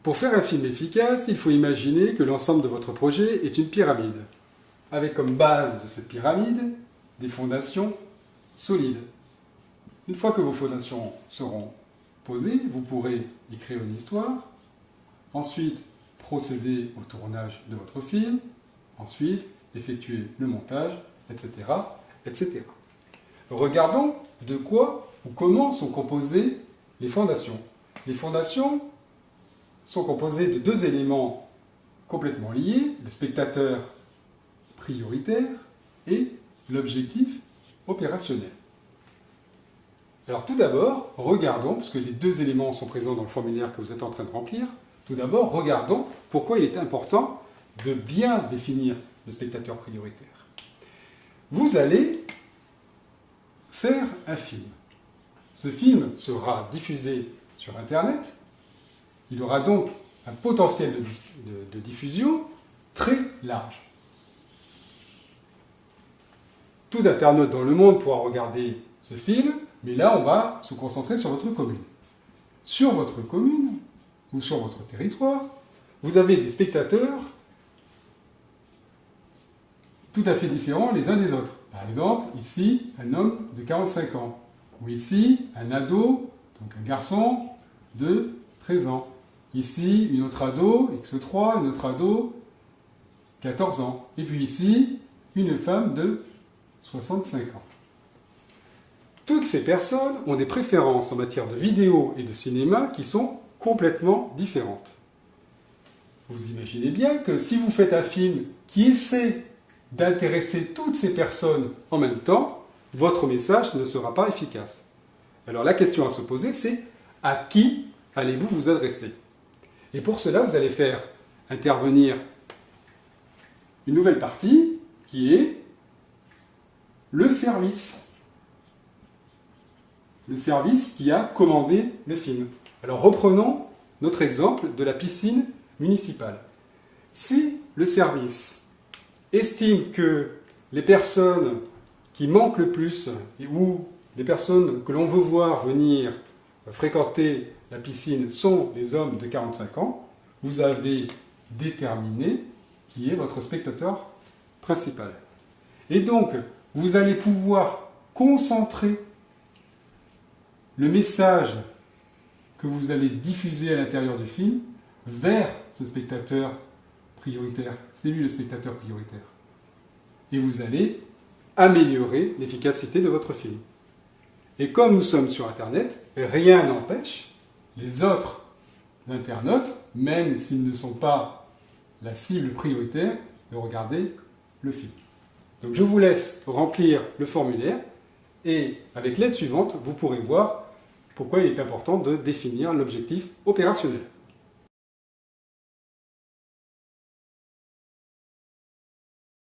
Pour faire un film efficace, il faut imaginer que l'ensemble de votre projet est une pyramide, avec comme base de cette pyramide des fondations solides. Une fois que vos fondations seront posées, vous pourrez écrire une histoire, ensuite procéder au tournage de votre film, ensuite effectuer le montage, etc., etc. Regardons de quoi ou comment sont composées les fondations. Les fondations sont composées de deux éléments complètement liés, le spectateur prioritaire et l'objectif opérationnel. Alors tout d'abord, regardons, puisque les deux éléments sont présents dans le formulaire que vous êtes en train de remplir, tout d'abord, regardons pourquoi il est important de bien définir le spectateur prioritaire. Vous allez faire un film. Ce film sera diffusé sur Internet. Il aura donc un potentiel de diffusion très large. Tout internaute dans le monde pourra regarder ce film, mais là, on va se concentrer sur votre commune. Sur votre commune, ou sur votre territoire, vous avez des spectateurs tout à fait différents les uns des autres. Par exemple, ici, un homme de 45 ans, ou ici, un ado, donc un garçon de 13 ans. Ici, une autre ado, X3, une autre ado, 14 ans. Et puis ici, une femme de 65 ans. Toutes ces personnes ont des préférences en matière de vidéo et de cinéma qui sont complètement différentes. Vous imaginez bien que si vous faites un film qui essaie d'intéresser toutes ces personnes en même temps, votre message ne sera pas efficace. Alors la question à se poser, c'est à qui allez-vous vous adresser? Et pour cela, vous allez faire intervenir une nouvelle partie qui est le service. Le service qui a commandé le film. Alors reprenons notre exemple de la piscine municipale. Si le service estime que les personnes qui manquent le plus ou les personnes que l'on veut voir venir fréquenter la piscine sont les hommes de 45 ans, vous avez déterminé qui est votre spectateur principal. Et donc, vous allez pouvoir concentrer le message que vous allez diffuser à l'intérieur du film vers ce spectateur prioritaire. C'est lui le spectateur prioritaire. Et vous allez améliorer l'efficacité de votre film. Et comme nous sommes sur Internet, rien n'empêche les autres internautes, même s'ils ne sont pas la cible prioritaire, de regarder le film. Donc je vous laisse remplir le formulaire et avec l'aide suivante, vous pourrez voir pourquoi il est important de définir l'objectif opérationnel.